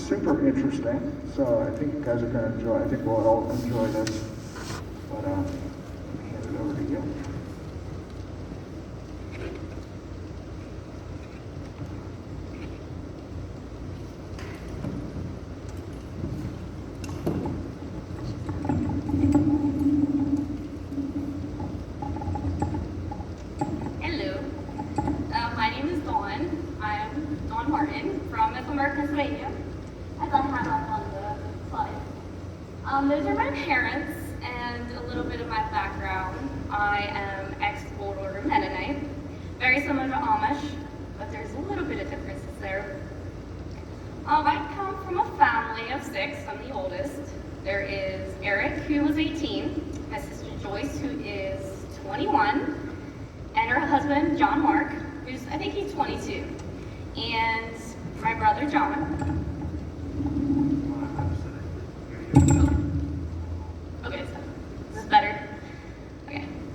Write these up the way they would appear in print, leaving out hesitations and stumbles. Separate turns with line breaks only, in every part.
super interesting, so I think you guys are going to enjoy. I think we'll all enjoy this. But let me hand it over to you.
Those are my parents and a little bit of my background. I am ex-Old Order Mennonite, very similar to Amish, but there's a little bit of differences there. I come from a family of 6. I'm the oldest. There is Eric, who was 18, my sister Joyce, who is 21, and her husband, John Mark, who's, I think he's 22, and my brother, John.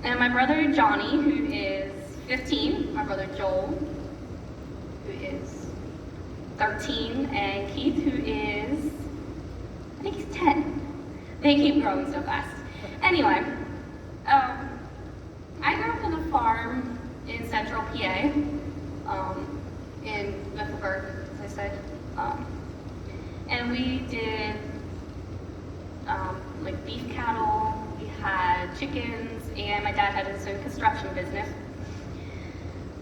And my brother Johnny, who is 15, my brother Joel, who is 13, and Keith, who is, I think he's 10. They keep growing so fast. Anyway, I grew up on a farm in central PA, in Withelberg, as I said, and we did like beef cattle, we had chickens, and my dad had his own construction business.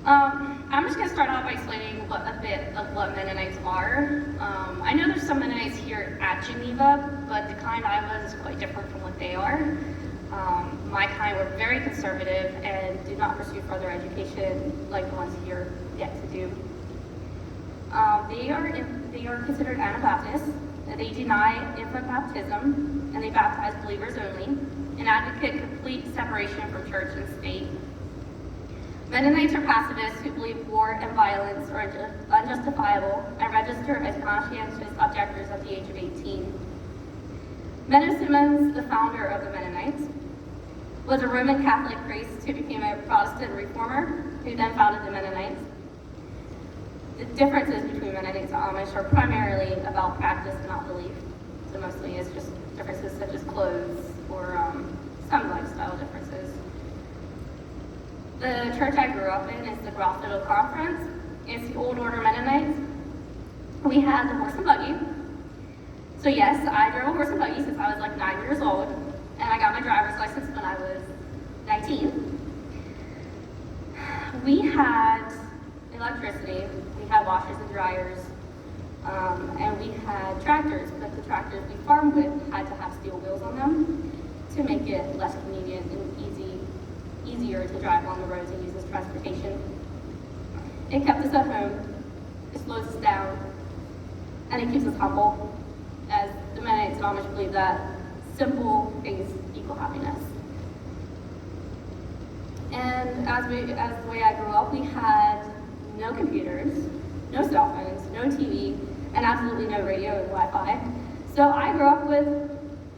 I'm just going to start off by explaining a bit of what Mennonites are. I know there's some Mennonites here at Geneva, but the kind I was is quite different from what they are. My kind were very conservative and did not pursue further education like the ones here yet to do. They are considered Anabaptists. They deny infant baptism, and they baptize believers only, and advocate complete separation from church and state. Mennonites are pacifists who believe war and violence are unjustifiable and register as conscientious objectors at the age of 18. Menno Simmons, the founder of the Mennonites, was a Roman Catholic priest who became a Protestant reformer who then founded the Mennonites. The differences between Mennonites and Amish are primarily about practice, not belief. So mostly it's just differences such as clothes or some lifestyle differences. The church I grew up in is the Grotto Conference. It's the Old Order Mennonites. We had the horse and buggy. So yes, I drove a horse and buggy since I was like 9 years old, and I got my driver's license when I was 19. We had electricity, we had washers and dryers, and we had tractors, but the tractors we farmed with had to have steel wheels on them to make it less convenient and easier to drive on the roads and use as transportation. It kept us at home, it slows us down, and it keeps us humble, as the Mennonites and Amish believe that simple things equal happiness. And as the way I grew up, we had no computers, no cell phones, no TV, and absolutely no radio and Wi-Fi. So I grew up with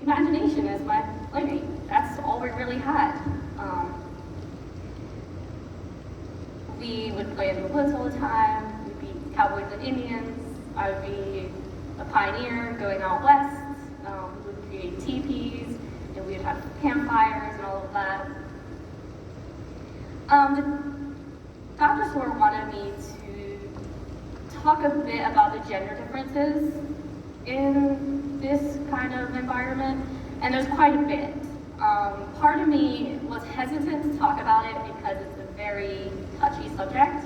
imagination as my playmate. That's all we really had. We would play in the woods all the time. We'd be cowboys and Indians. I would be a pioneer going out west. We would create teepees, and we would have campfires and all of that. Dr. Soar wanted me to talk a bit about the gender differences in this kind of environment, and there's quite a bit. Part of me was hesitant to talk about it because it's a very touchy subject,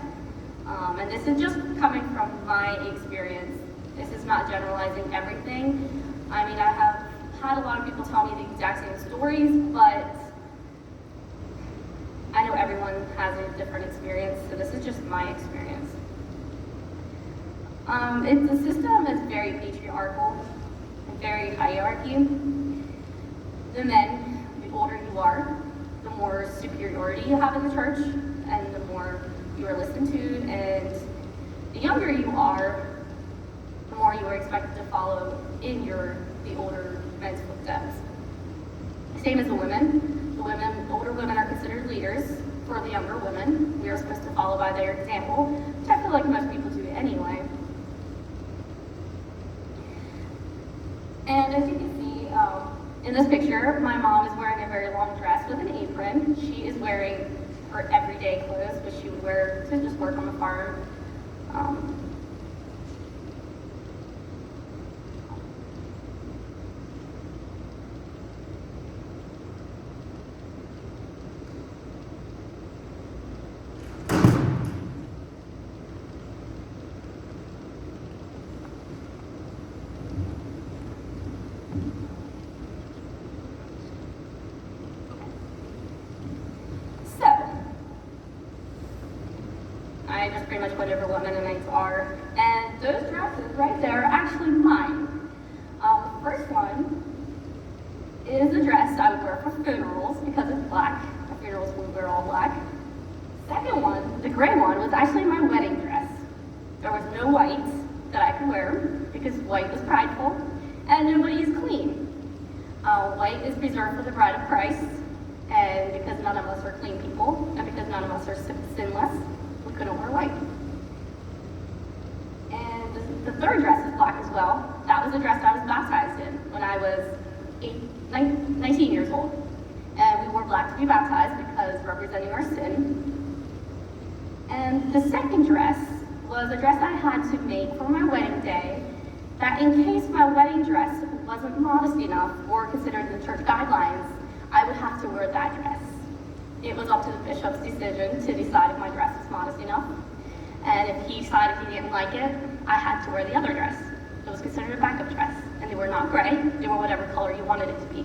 and this is just coming from my experience. This is not generalizing everything. I mean, I have had a lot of people tell me the exact same stories, but I know everyone has a different experience, so this is just my experience. The system is very patriarchal and very hierarchy. The men, the older you are, the more superiority you have in the church, and the more you are listened to, and the younger you are, the more you are expected to follow in the older men's footsteps. Same as the women. Older women are considered leaders for the younger women. We are supposed to follow by their example, which I feel like most people do anyway. And as you can see in this picture, my mom is wearing a very long dress with an apron. She is wearing her everyday clothes, which she would wear to just work on the farm. So, I just pretty much went over what Mennonites are, and those dresses right there are actually mine. The first one is a dress I would wear for funerals because it's black. At funerals we wear all black. Second one, the gray one, was actually my wedding dress. There was no white that I could wear because white was prideful, and nobody is clean. White is reserved for the bride of Christ, and because none of us are clean people, and because none of us are sinless, we couldn't wear white. And the third dress is black as well. That was the dress I was baptized in when I was 19 years old. And we wore black to be baptized because representing our sin. And the second dress was a dress I had to make for my wedding day, that in case my wedding dress wasn't modest enough or considered in the church guidelines, I would have to wear that dress. It was up to the bishop's decision to decide if my dress was modest enough. And if he decided he didn't like it, I had to wear the other dress. It was considered a backup dress. And they were not gray, they were whatever color you wanted it to be.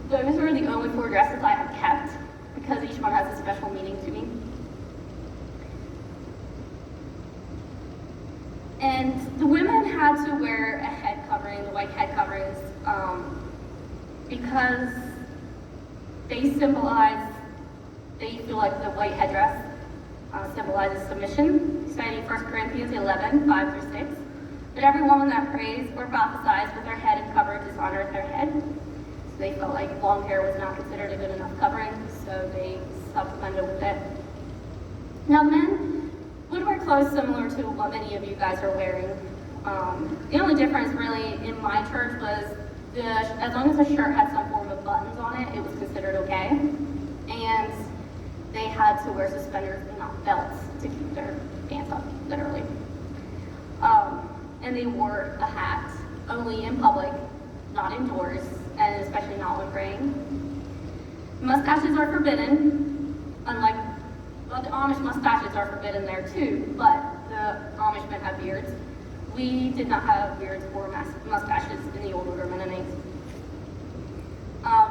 Those were the only 4 dresses I have kept because each one has a special meaning to me. And the women had to wear a head covering, the white head coverings, because they feel like the white headdress symbolizes submission, citing 1 Corinthians 11, 5-6. But every woman that prays or prophesies with her head uncovered dishonored their head. So they felt like long hair was not considered a good enough covering, so they supplemented with it. Now men would wear clothes similar to what many of you guys are wearing. The only difference really in my church was as long as the shirt had some form of buttons on it, it was considered okay. And they had to wear suspenders and not belts to keep their pants up, literally. And they wore a hat only in public, not indoors, and especially not when praying. Mustaches are forbidden, unlike, well, the Amish mustaches are forbidden there too, but the Amish men have beards. We did not have beards or mustaches in the Old Order Mennonites.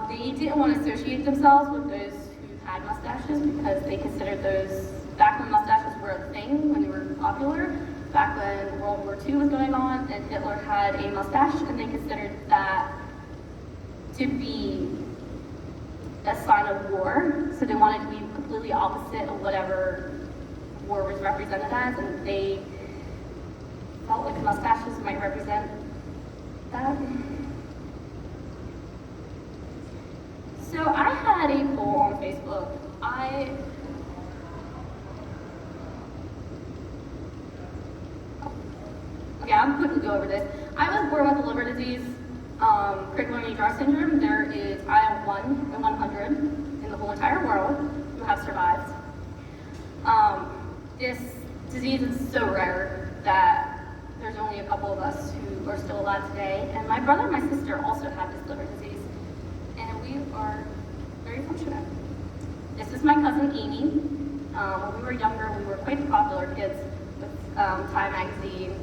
They didn't want to associate themselves with those who had mustaches because they considered those, back when mustaches were a thing, when they were popular, back when World War II was going on and Hitler had a mustache, and they considered that to be a sign of war. So they wanted to be completely opposite of whatever war was represented as, and they felt like mustaches might represent that. So I had a poll on Facebook. Okay, I'll quickly go over this. I was born with the liver disease, critical jar syndrome. I am 1 in 100 in the whole entire world who have survived. This disease is so rare that there's only a couple of us who are still alive today. And my brother and my sister also have this liver disease. And we are very fortunate. This is my cousin Amy. When we were younger, we were quite the popular kids with Time magazine,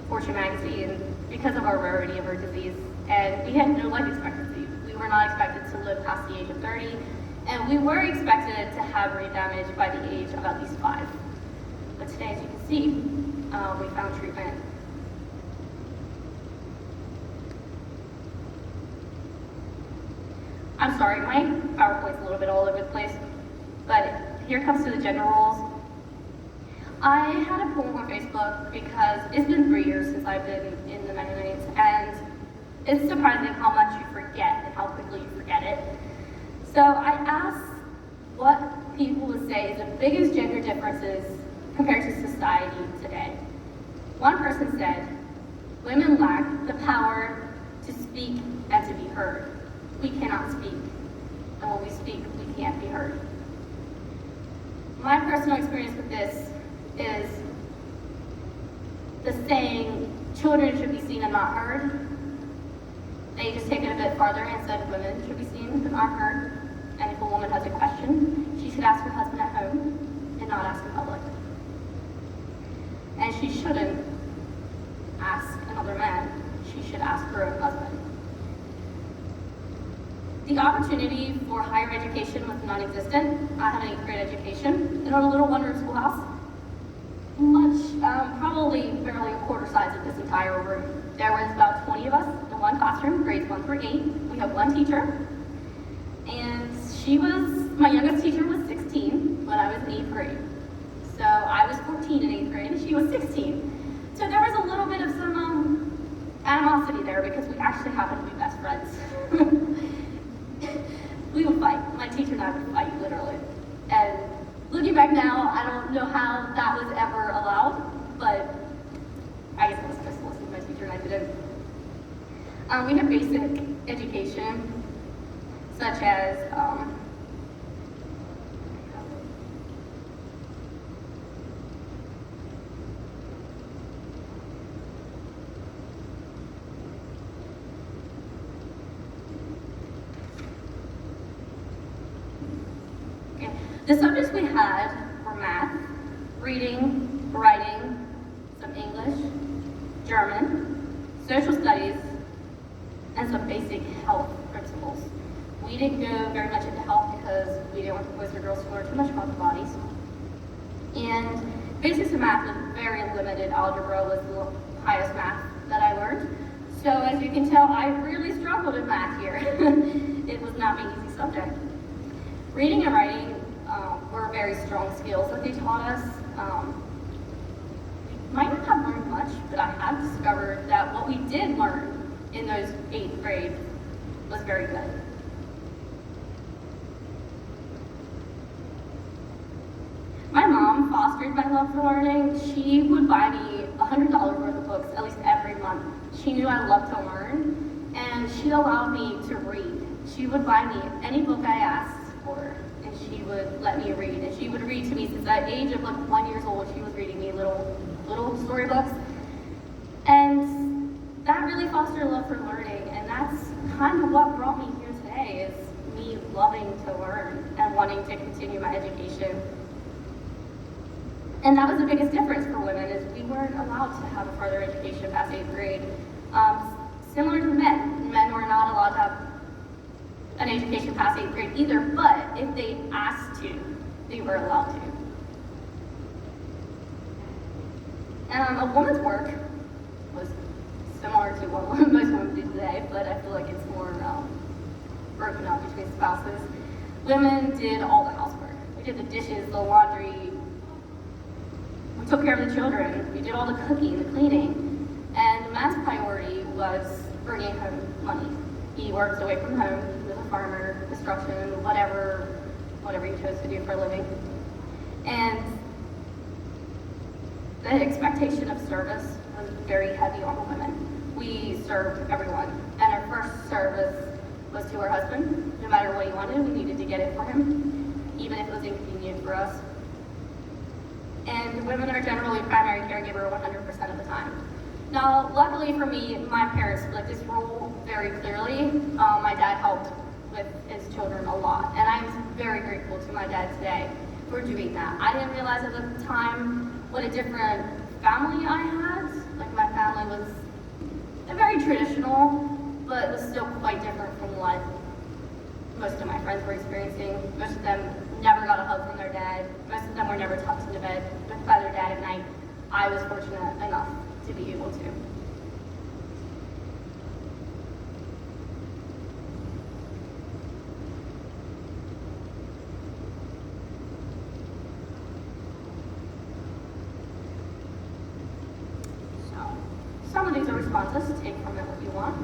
Fortune magazine, because of our rarity of our disease. And we had no life expectancy. We were not expected to live past the age of 30, and we were expected to have brain damage by the age of at least 5. But today, as you can see, we found treatment. I'm sorry, my PowerPoint's a little bit all over the place, but here comes to the general rules. I had a poll on Facebook because it's been 3 years since I've been in the Mennonites, and it's surprising how much you forget and how quickly you forget it. So I asked what people would say is the biggest gender differences compared to society today. One person said Women lack the power to speak and to be heard. We cannot speak, and when we speak, we can't be heard. My personal experience with this is the saying, children should be seen and not heard. They just take it a bit farther and said women should be seen but not heard. And if a woman has a question, she should ask her husband at home and not ask in public. And she shouldn't ask another man. She should ask her own husband. The opportunity for higher education was non-existent. I had an 8th grade education in a little one-room schoolhouse. Probably barely a quarter size of this entire room. There was about 20 of us in one classroom, grades 1 through 8. We had one teacher, and my youngest teacher was 16 when I was in 8th grade. So I was 14 in 8th grade, and she was 16. So there was a little bit of some animosity there because we actually happened to be best friends. We would fight. My teacher and I would fight, literally. And looking back now, I don't know how that was ever allowed, but I guess I was supposed to listen to my teacher and I didn't. We had basic education, such as the subjects we had were math, reading, writing, some English, German, social studies, and some basic health principles. We didn't go very much into health because we didn't want the boys or girls to learn too much about their bodies. And basics of math was very limited. Algebra was the highest math that I learned. So as you can tell, I really struggled in math here. It was not an easy subject. Reading and writing were very strong skills that they taught us. We might not have learned much, but I have discovered that what we did learn in those 8th grade was very good. My mom fostered my love for learning. She would buy me $100 worth of books at least every month. She knew I loved to learn, and she allowed me to read. She would buy me any book I asked for, and she would let me read. And she would read to me since the age of like 1 year old. She was reading me little storybooks. And that really fostered a love for learning, and that's kind of what brought me here today, is me loving to learn and wanting to continue my education. And that was the biggest difference for women, is we weren't allowed to have a further education past 8th grade. Similar to men. Men were not allowed to have an education past 8th grade either, but if they asked to, they were allowed to. A woman's work was similar to what most women do today, but I feel like it's more broken up between spouses. Women did all the housework. We did the dishes, the laundry, we took care of the children, we did all the cooking, the cleaning, and the man's priority was bringing home money. He works away from home, he was a farmer, construction, whatever he chose to do for a living. And the expectation of service was very heavy on the women. We served everyone, and our first service was to our husband. No matter what he wanted, we needed to get it for him, even if it was inconvenient for us. And women are generally primary caregiver 100% of the time. Now, luckily for me, my parents split this role very clearly. My dad helped with his children a lot, and I'm very grateful to my dad today for doing that. I didn't realize at the time what a different family I had. Like, my family was very traditional, but it was still quite different from what most of my friends were experiencing. Most of them never got a hug from their dad. Most of them were never tucked into bed by their dad at night. I was fortunate enough to be able to. Some of these are responses, take from it what you want.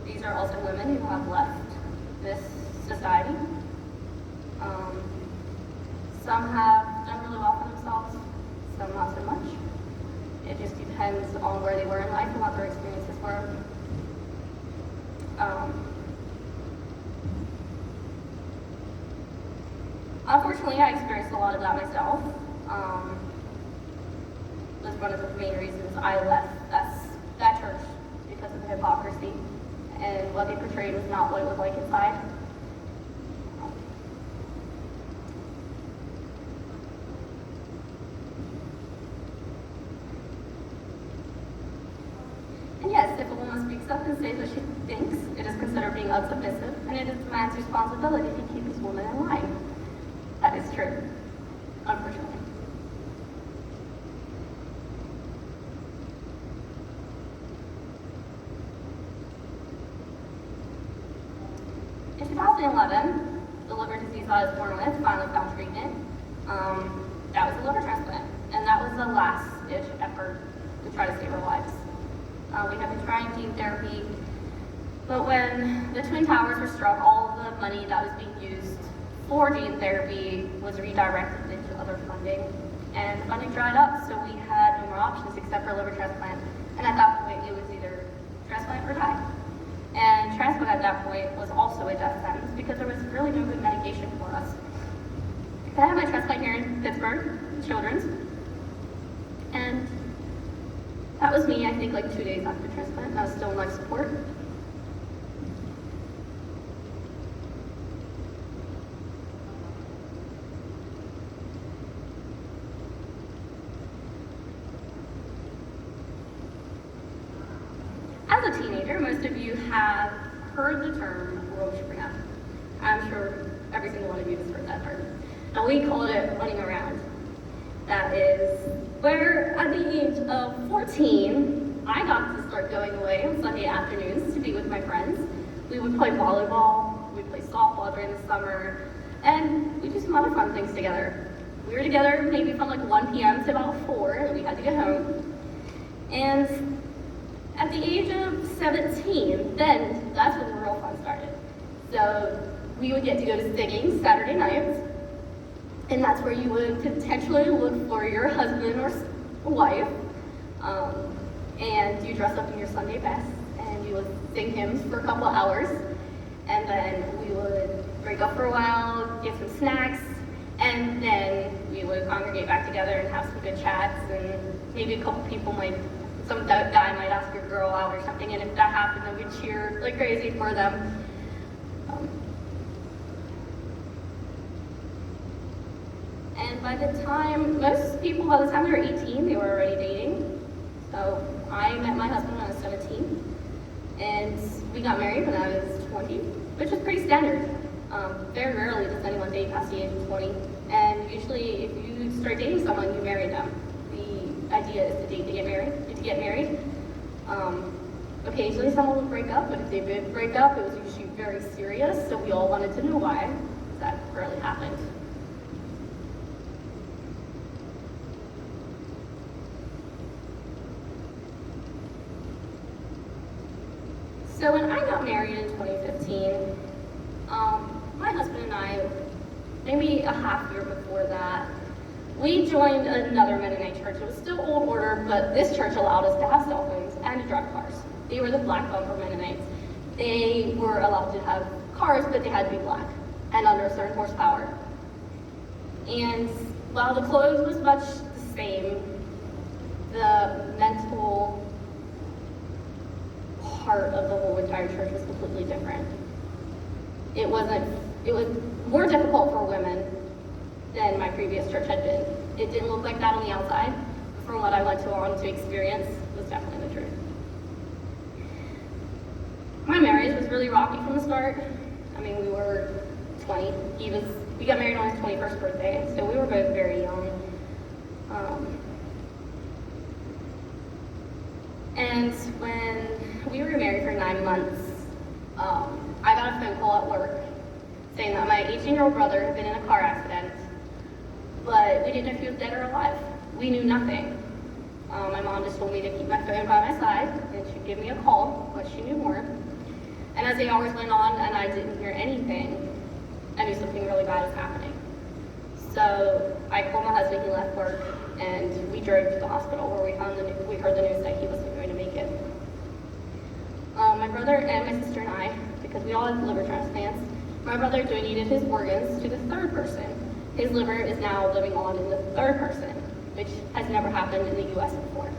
These are also women who have left this society. Some have done really well for themselves, some not so much. It just depends. depends on where they were in life and what their experiences were. Unfortunately, I experienced a lot of that myself. Was one of the main reasons I left that church, because of the hypocrisy, and what they portrayed was not what it was like inside. And yes, if a woman speaks up and says what she thinks, it is considered being unsubmissive, and it is the man's responsibility to keep his woman in line. That is true, unfortunately. In 2011, the liver disease I was born with finally found treatment. That was a liver transplant, and that was the last-ditch effort to try to save our lives. We have been trying gene therapy, but when the Twin Towers were struck, all of the money that was being used for gene therapy was redirected into other funding, and funding dried up, so we had no more options except for liver transplant. And at that point, it was either transplant or die. And transplant at that point was also a death sentence because there was really no good medication for us. I had my transplant here in Pittsburgh, Children's, and that was me, I think, like 2 days after transplant, and I was still in life support. As a teenager, most of you have heard the term road trip. I'm sure every single one of you has heard that term. And we called it running around. That is where at the age of 14, I got to start going away on Sunday afternoons to be with my friends. We would play volleyball, we'd play softball during the summer, and we'd do some other fun things together. We were together maybe from like 1 p.m. to about 4, and we had to get home. And at the age of 17, then that's when the real fun started. So we would get to go to singing Saturday nights, and that's where you would potentially look for your husband or wife, and you dress up in your Sunday best, and you would sing hymns for a couple hours, and then we would break up for a while, get some snacks, and then we would congregate back together and have some good chats, and maybe a couple people some guy might ask your girl out or something, and if that happened, then we'd cheer like crazy for them. And by the time, most people, by the time they were 18, they were already dating. So I met my husband when I was 17, and we got married when I was 20, which is pretty standard. Very rarely does anyone date past the age of 20, and usually if you start dating someone, you marry them. The idea is to date to get married. Occasionally someone would break up, but if they did break up, it was usually very serious, so we all wanted to know why. That rarely happened. So when I got married in 2015, my husband and I, maybe a half year before that, we joined another Mennonite church. It was still Old Order, but this church allowed us to have cell phones and to drive cars. They were the black bumper Mennonites. They were allowed to have cars, but they had to be black and under a certain horsepower. And while the clothes was much the same, the mental part of the whole entire church was completely different. It was more difficult for women than my previous church had been. It didn't look like that on the outside. From what I went on to experience, was definitely the truth. My marriage was really rocky from the start. I mean, we were 20. We got married on his 21st birthday, so we were both very young. And when we were married for 9 months, I got a phone call at work saying that my 18-year-old brother had been in a car accident, but we didn't know if he was dead or alive. We knew nothing. My mom just told me to keep my phone by my side, and she'd give me a call once she knew more. And as the hours went on and I didn't hear anything, I knew something really bad was happening. So I called my husband, he left work, and we drove to the hospital where we heard the news brother and my sister and I, because we all had liver transplants, my brother donated his organs to the third person. His liver is now living on in the third person, which has never happened in the US before.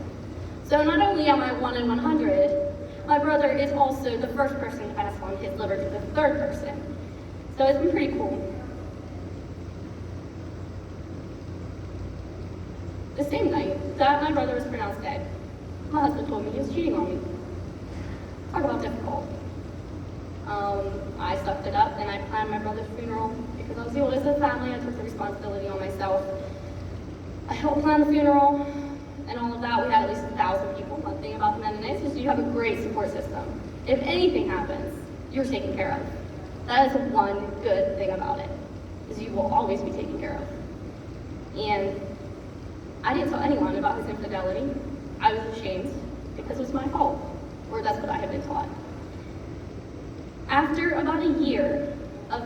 So not only am I 1 in 100, my brother is also the first person to pass on his liver to the third person. So it's been pretty cool. The same night that my brother was pronounced dead, my husband told me he was cheating on me. Talk about difficult. I sucked it up and I planned my brother's funeral because I was the oldest of the family. I took the responsibility on myself. I helped plan the funeral and all of that. We had at least 1,000 people. One thing about the Mennonites is you have a great support system. If anything happens, you're taken care of. That is one good thing about it, is you will always be taken care of. And I didn't tell anyone about his infidelity. I was ashamed because it was my fault, or that's what I had been taught. After about a year of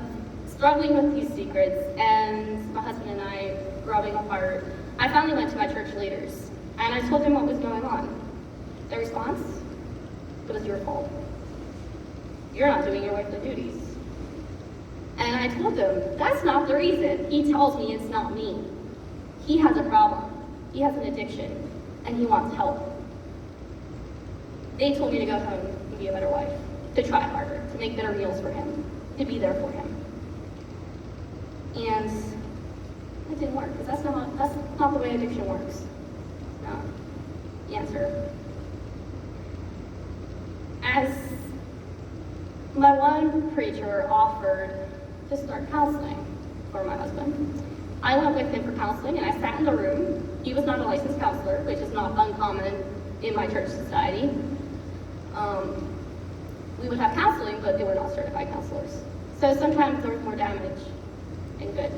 struggling with these secrets and my husband and I growing apart, I finally went to my church leaders and I told them what was going on. Their response? It was your fault. You're not doing your wifely duties. And I told them, that's not the reason. He tells me it's not me. He has a problem. He has an addiction, and he wants help. They told me to go home and be a better wife, to try harder, to make better meals for him, to be there for him. And it didn't work, because that's not the way addiction works. No. Answer. As my one preacher offered to start counseling for my husband, I went with him for counseling, and I sat in the room. He was not a licensed counselor, which is not uncommon in my church society. We would have counseling, but they were not certified counselors. So sometimes there was more damage than good.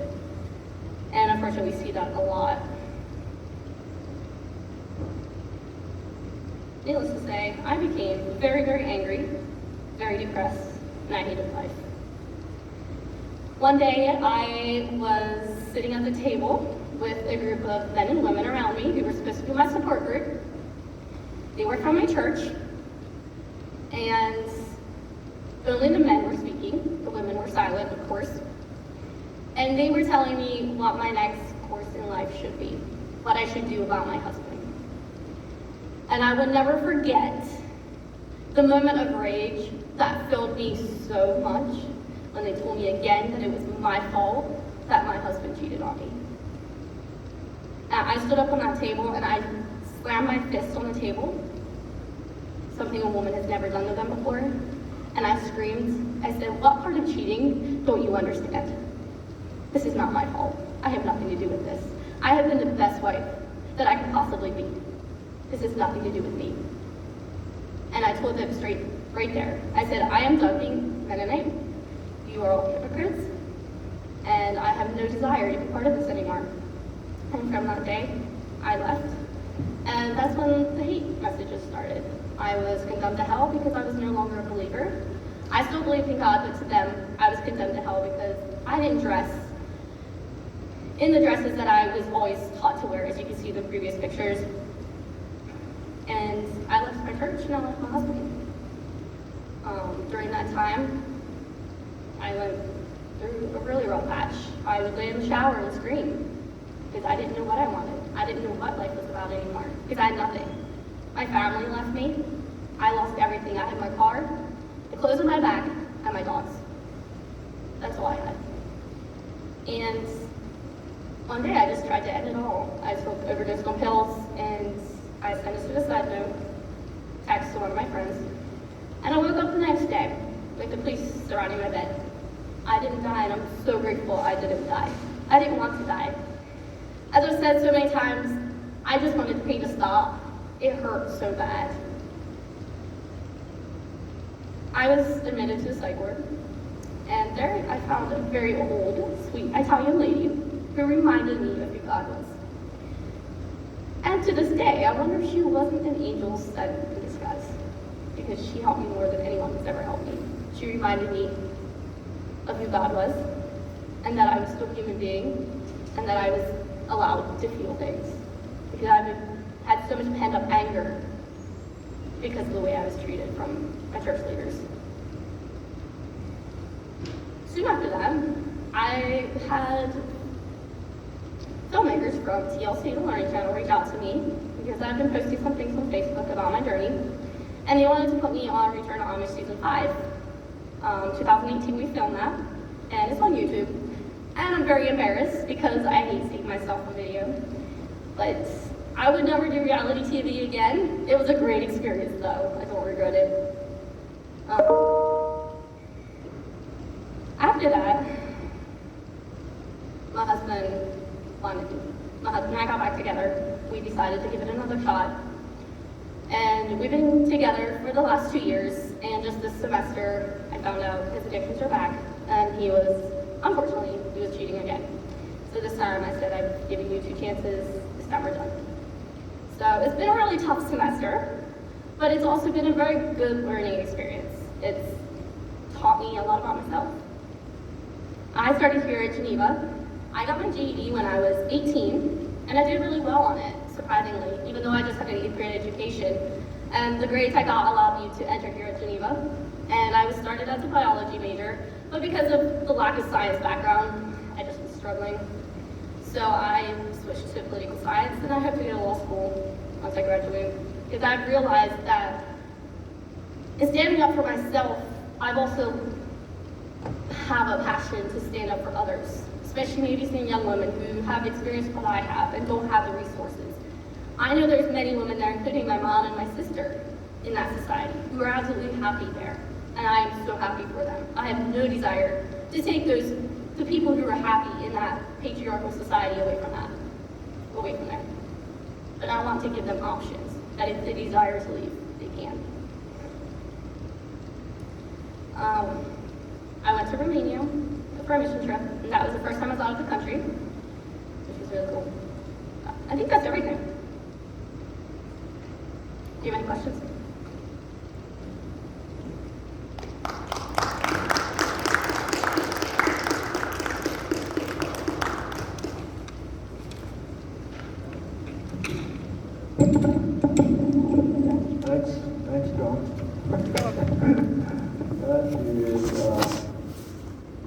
And unfortunately, we see that a lot. Needless to say, I became very, very angry, very depressed, and I hated life. One day, I was sitting at the table with a group of men and women around me who were supposed to be my support group. They were from my church, and only the men were speaking. The women were silent, of course. And they were telling me what my next course in life should be, what I should do about my husband. And I would never forget the moment of rage that filled me so much when they told me again that it was my fault that my husband cheated on me. And I stood up on that table and I slammed my fist on the table, something a woman has never done to them before, and I screamed. I said, what part of cheating don't you understand? This is not my fault. I have nothing to do with this. I have been the best wife that I could possibly be. This has nothing to do with me. And I told them straight, right there. I said, I am done being Mennonite. You are all hypocrites, and I have no desire to be part of this anymore. And from that day, I left. And that's when the hate messages started. I was condemned to hell because I was no longer a believer. I still believed in God, but to them, I was condemned to hell because I didn't dress in the dresses that I was always taught to wear, as you can see in the previous pictures. And I left my church and I left my husband. During that time, I went through a really rough patch. I would lay in the shower and scream because I didn't know what I wanted. I didn't know what life was about anymore because I had nothing. My family left me. I lost everything. I had my car, the clothes on my back, and my dogs. That's all I had. And one day I just tried to end it all. I took overdosed on pills and I sent a suicide note, text to one of my friends, and I woke up the next day with the police surrounding my bed. I didn't die, and I'm so grateful I didn't die. I didn't want to die. As I've said so many times, I just wanted the pain to stop. It hurt so bad. I was admitted to a psych ward, and there I found a very old, sweet Italian lady who reminded me of who God was. And to this day, I wonder if she wasn't an angel sent in disguise, because she helped me more than anyone has ever helped me. She reminded me of who God was, and that I was still a human being, and that I was allowed to feel things. Because I had so much pent-up anger because of the way I was treated from my church leaders. Soon after that, I had filmmakers from TLC, the Learning Channel, reach out to me because I've been posting some things on Facebook about my journey, and they wanted to put me on Return to Amish Season 5. 2018 we filmed that, and it's on YouTube. And I'm very embarrassed because I hate seeing myself on video. But I would never do reality TV again. It was a great experience though, I don't regret it. After that, my husband and I got back together. We decided to give it another shot. And we've been together for the last 2 years, and just this semester, I found out his addictions are back, and unfortunately, he was cheating again. So this time I said, I've given you 2 chances, this time we're done. So it's been a really tough semester, but it's also been a very good learning experience. It's taught me a lot about myself. I started here at Geneva. I got my GED when I was 18, and I did really well on it, surprisingly, even though I just had an 8th grade education. And the grades I got allowed me to enter here at Geneva. And I was started as a biology major, but because of the lack of science background, I just was struggling. So I switched to political science, and I hope to go to law school once I graduate. Because I've realized that in standing up for myself, I've also have a passion to stand up for others, especially maybe some young women who have experienced what I have and don't have the resources. I know there's many women there, including my mom and my sister, in that society, who are absolutely happy there. And I am so happy for them. I have no desire to take the people who are happy in that patriarchal society away from them. But I want to give them options, that if they desire to leave, they can. I went to Romania for a mission trip, and that was